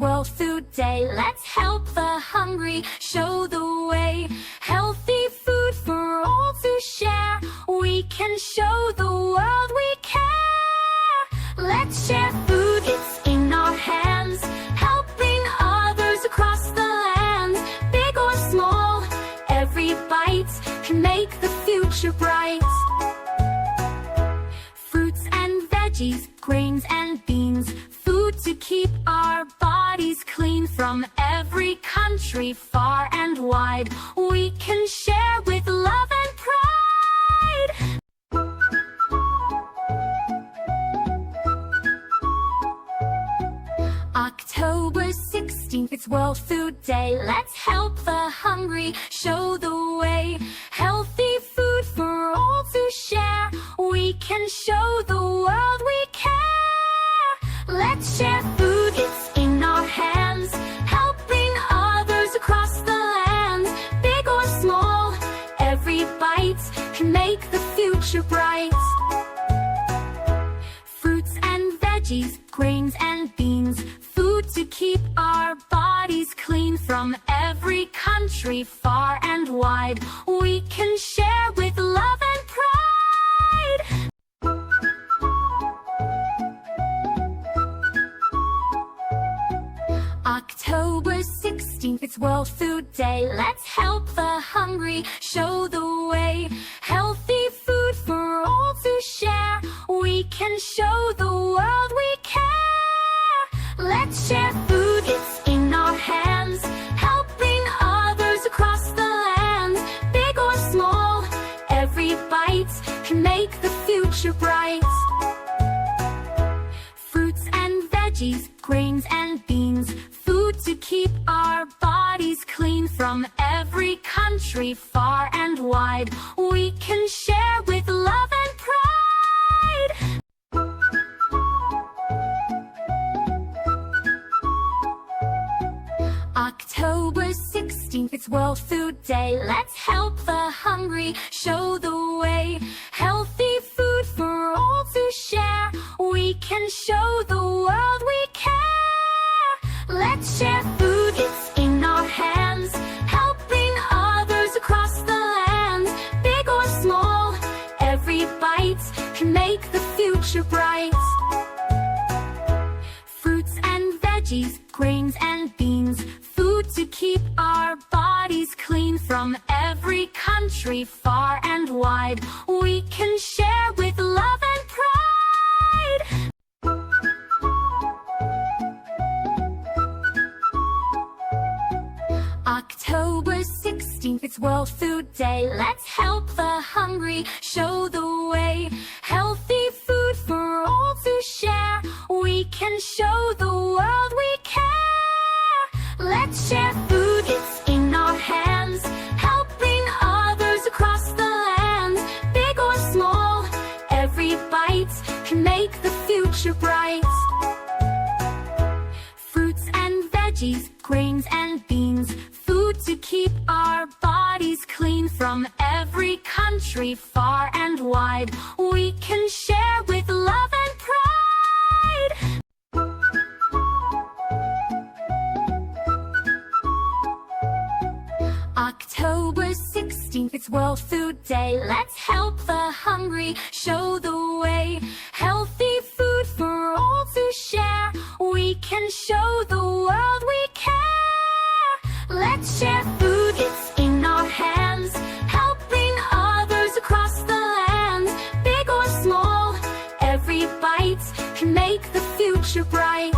World Food Day. Let's help the hungry, show the way. Healthy food for all to share. We can show the world we care. Let's share food, it's in our hands. Helping others across the land. Big or small, every bite can make the future bright. Fruits and veggies, grains and beans. Food to keep our bodies clean. From every country, far and wide, we can share with love and pride. October 16th, it's World Food Day. Let's help the hungry, show the way. Healthy food for all to share. We can show the world we care. Let's share food, it's in our hands. Helping others across the land. Big or small, every bite can make the future bright. Fruits and veggies, grains and beans. Food to keep our bodies clean. From every country, far and wide, we can share with love and pride. October 16th, it's World Food Day. Let's help the hungry, show the way. Healthy food for all to share. We can show the world we care. Let's share food, it's in our hands. Helping others across the land. Big or small, every bite can make the future bright. Fruits and veggies, grains and beans. Food to keep our bodies clean. From every country, far and wide, we can share with love and pride. October 16th, it's World Food Day. Let's help the hungry, show the way. Healthy food for all to share. We can show the world we care. Let's share food, it's in our hands. Helping others across the land. Big or small, every bite can make the future bright. Fruits and veggies, grains and beans. Food to keep our bodies clean. From every country, far and wide, we can share with love and pride. October 16th, it's World Food Day. Let's help the hungry, show the way. Healthy food for all to share. We can show the world we care. Let's share food, it's in our hands. Helping others across the land. Big or small, every bite can make the future bright. Fruits and veggies, grains and beans. Food to keep our bodies clean. From every country, far and wide, we can share with love and pride. October 16th, it's World Food Day. Let's help the hungry, show the way. Healthy food for all to share. We can show the world we care. Let's share food, it's in our hands. Helping others across the land. Big or small, every bite can make the future bright.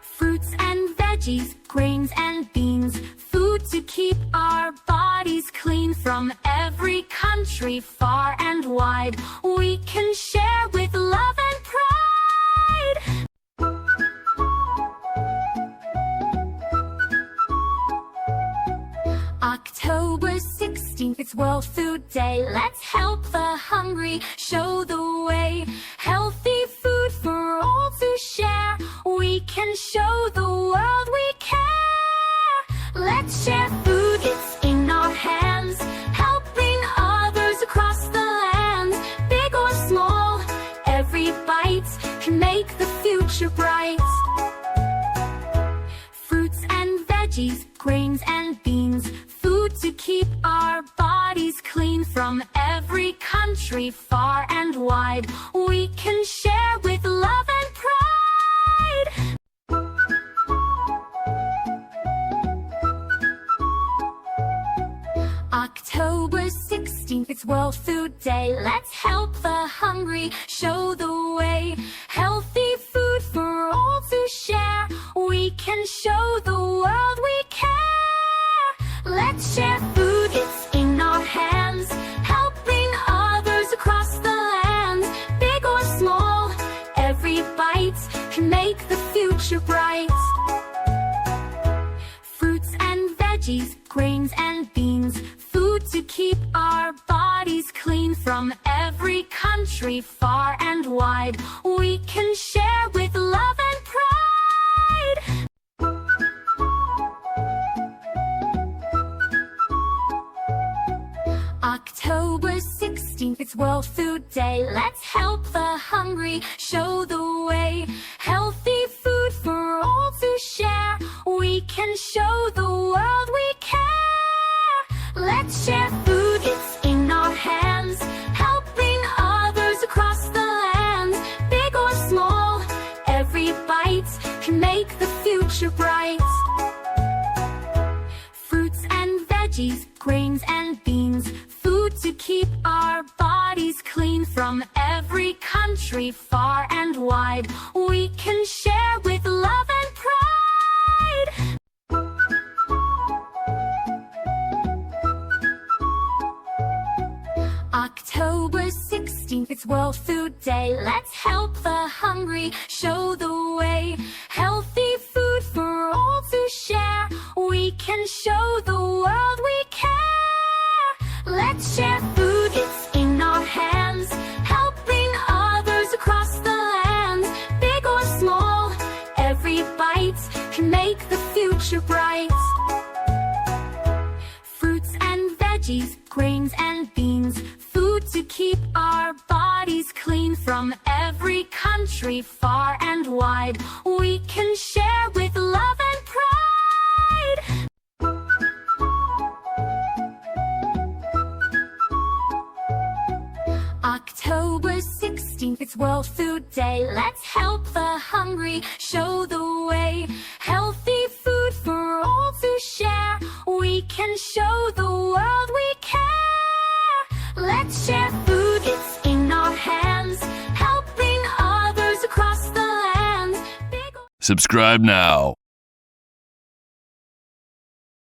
Fruits and veggies, grains and beans. Food to keep our bodies clean. From every country, far and wide, we can share with love and pride. October 16th, it's World Food Day. Let's help the hungry, show the way. Healthy food for all to share. We can show the world we care. Let's share food, it's in our hands. Helping others across the land. Big or small, every bite can make the future bright. veggies, grains and beans, food to keep our bodies clean. From every country, far and wide, we can share with love and pride. October 16th, it's World Food Day. Let's help the hungry, show the way. Healthy food for all to share. We can show the world we care. Let's share food, it's in our hands, helping others across the land. Big or small, every bite can make the future bright. Fruits and veggies, grains and beans, food to keep our bodies clean. From every country, far and wide, we can share with love and pride. October 16th, it's World Food Day. Let's help the hungry, show the way. Healthy food for all to share. We can show the world we care. Let's share food, it's in our hands, helping others across the land. Big or small, every bite can make the future bright. Fruits and veggies, grains and beans, food to keep our bodies clean. From every country, far and wide, we can share with love and pride. October 16th, it's World Food Day. Let's help the hungry, show the way. Healthy food for all to share. We can show the world we care. Let's share food, it's in our hands, helping others across the land. Big or small, every bite can make the future bright. Fruits and veggies, grains and beans, food to keep our bodies clean. From every country, far and wide, we can share with love and pride. October 16th, it's World Food Day. Let's help the hungry, show the way. Healthy food for all to share. We can show the world we care. Let's share food, it's in our hands, helping others across the land. Subscribe now.